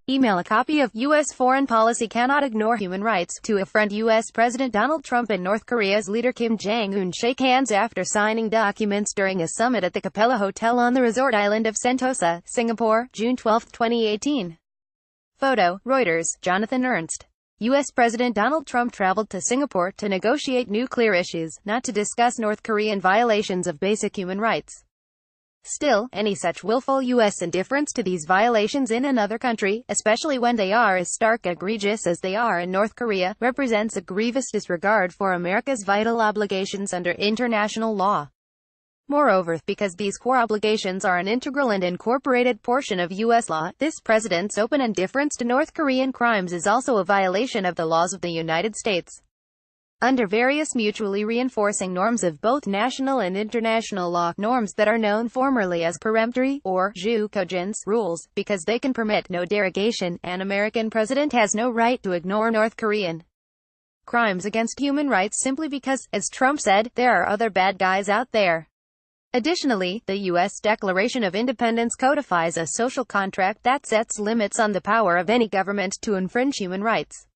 Email a copy of U.S. Foreign Policy Cannot Ignore Human Rights to a friend. U.S. President Donald Trump and North Korea's leader Kim Jong-un shake hands after signing documents during a summit at the Capella Hotel on the resort island of Sentosa, Singapore, June 12, 2018. Photo, Reuters, Jonathan Ernst. U.S. President Donald Trump traveled to Singapore to negotiate nuclear issues, not to discuss North Korean violations of basic human rights. Still, any such willful U.S. indifference to these violations in another country, especially when they are as stark egregious as they are in North Korea, represents a grievous disregard for America's vital obligations under international law. Moreover, because these core obligations are an integral and incorporated portion of U.S. law, this president's open indifference to North Korean crimes is also a violation of the laws of the United States. Under various mutually reinforcing norms of both national and international law, norms that are known formerly as peremptory, or jus cogens, rules, because they can permit no derogation, an American president has no right to ignore North Korean crimes against human rights simply because, as Trump said, there are other bad guys out there. Additionally, the U.S. Declaration of Independence codifies a social contract that sets limits on the power of any government to infringe human rights.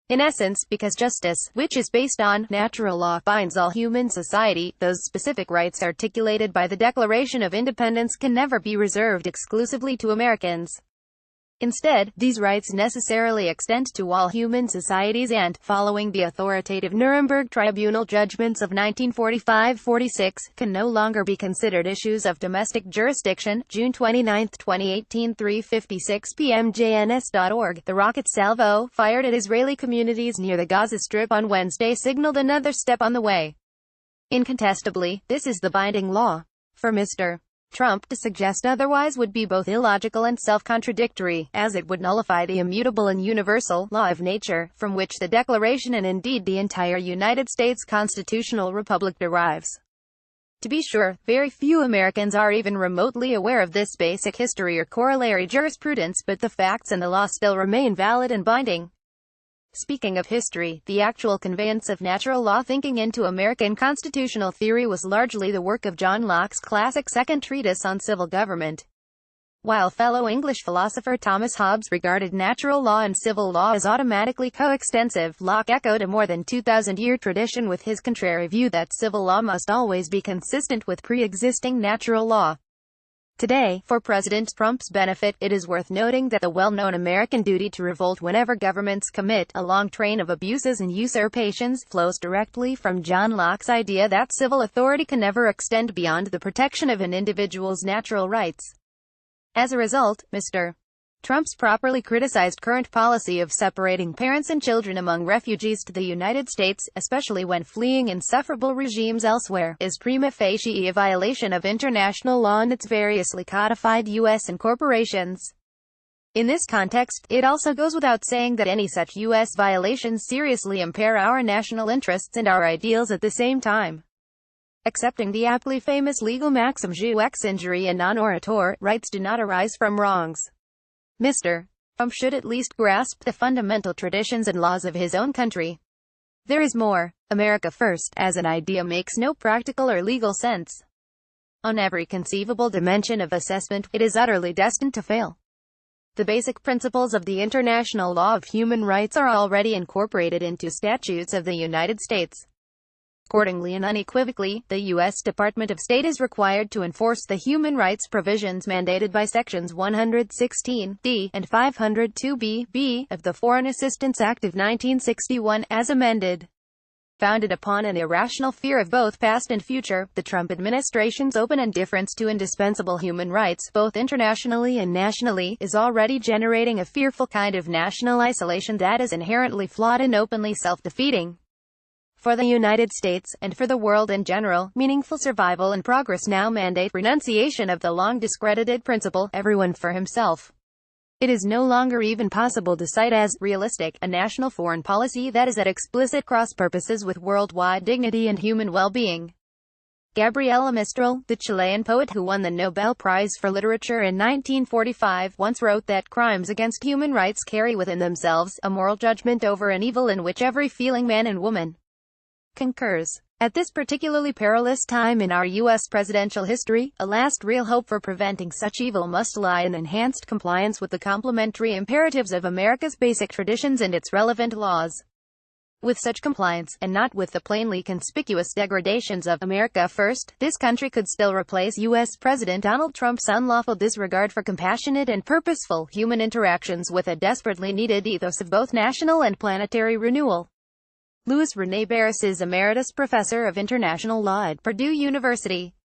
In essence, because justice, which is based on natural law, binds all human society, those specific rights articulated by the Declaration of Independence can never be reserved exclusively to Americans. Instead, these rights necessarily extend to all human societies and, following the authoritative Nuremberg Tribunal judgments of 1945-46, can no longer be considered issues of domestic jurisdiction. June 29, 2018, 3:56 p.m. JNS.org. The rocket salvo, fired at Israeli communities near the Gaza Strip on Wednesday, signaled another step on the way. Incontestably, this is the binding law. For Mr. Trump to suggest otherwise would be both illogical and self-contradictory, as it would nullify the immutable and universal law of nature, from which the Declaration and indeed the entire United States constitutional republic derives. To be sure, very few Americans are even remotely aware of this basic history or corollary jurisprudence, but the facts and the law still remain valid and binding. Speaking of history, the actual conveyance of natural law thinking into American constitutional theory was largely the work of John Locke's classic Second Treatise on Civil Government. While fellow English philosopher Thomas Hobbes regarded natural law and civil law as automatically coextensive, Locke echoed a more than 2,000-year tradition with his contrary view that civil law must always be consistent with pre-existing natural law. Today, for President Trump's benefit, it is worth noting that the well-known American duty to revolt whenever governments commit a long train of abuses and usurpations flows directly from John Locke's idea that civil authority can never extend beyond the protection of an individual's natural rights. As a result, Mr. Trump's properly criticized current policy of separating parents and children among refugees to the United States, especially when fleeing insufferable regimes elsewhere, is prima facie a violation of international law and its variously codified U.S. incorporations. In this context, it also goes without saying that any such U.S. violations seriously impair our national interests and our ideals at the same time. Accepting the aptly famous legal maxim jus ex injury and non oritur, rights do not arise from wrongs. Mr. Trump should at least grasp the fundamental traditions and laws of his own country. There is more. America first, as an idea, makes no practical or legal sense. On every conceivable dimension of assessment, it is utterly destined to fail. The basic principles of the international law of human rights are already incorporated into statutes of the United States. Accordingly and unequivocally, the U.S. Department of State is required to enforce the human rights provisions mandated by Sections 116(d) and 502(b)(b) of the Foreign Assistance Act of 1961, as amended. Founded upon an irrational fear of both past and future, the Trump administration's open indifference to indispensable human rights, both internationally and nationally, is already generating a fearful kind of national isolation that is inherently flawed and openly self-defeating. For the United States, and for the world in general, meaningful survival and progress now mandate renunciation of the long discredited principle, everyone for himself. It is no longer even possible to cite as realistic a national foreign policy that is at explicit cross-purposes with worldwide dignity and human well-being. Gabriela Mistral, the Chilean poet who won the Nobel Prize for Literature in 1945, once wrote that crimes against human rights carry within themselves a moral judgment over an evil in which every feeling man and woman concurs. At this particularly perilous time in our U.S. presidential history, a last real hope for preventing such evil must lie in enhanced compliance with the complementary imperatives of America's basic traditions and its relevant laws. With such compliance, and not with the plainly conspicuous degradations of America First, this country could still replace U.S. President Donald Trump's unlawful disregard for compassionate and purposeful human interactions with a desperately needed ethos of both national and planetary renewal. Louis René Barris is Emeritus Professor of International Law at Purdue University.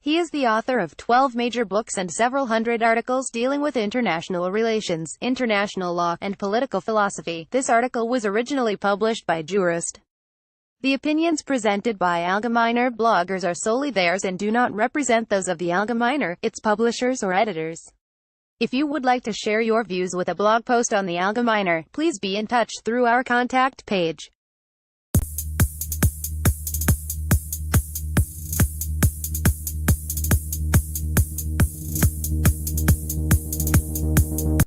He is the author of 12 major books and several hundred articles dealing with international relations, international law, and political philosophy. This article was originally published by Jurist. The opinions presented by Allgemeiner bloggers are solely theirs and do not represent those of the Allgemeiner, its publishers or editors. If you would like to share your views with a blog post on the Allgemeiner, please be in touch through our contact page.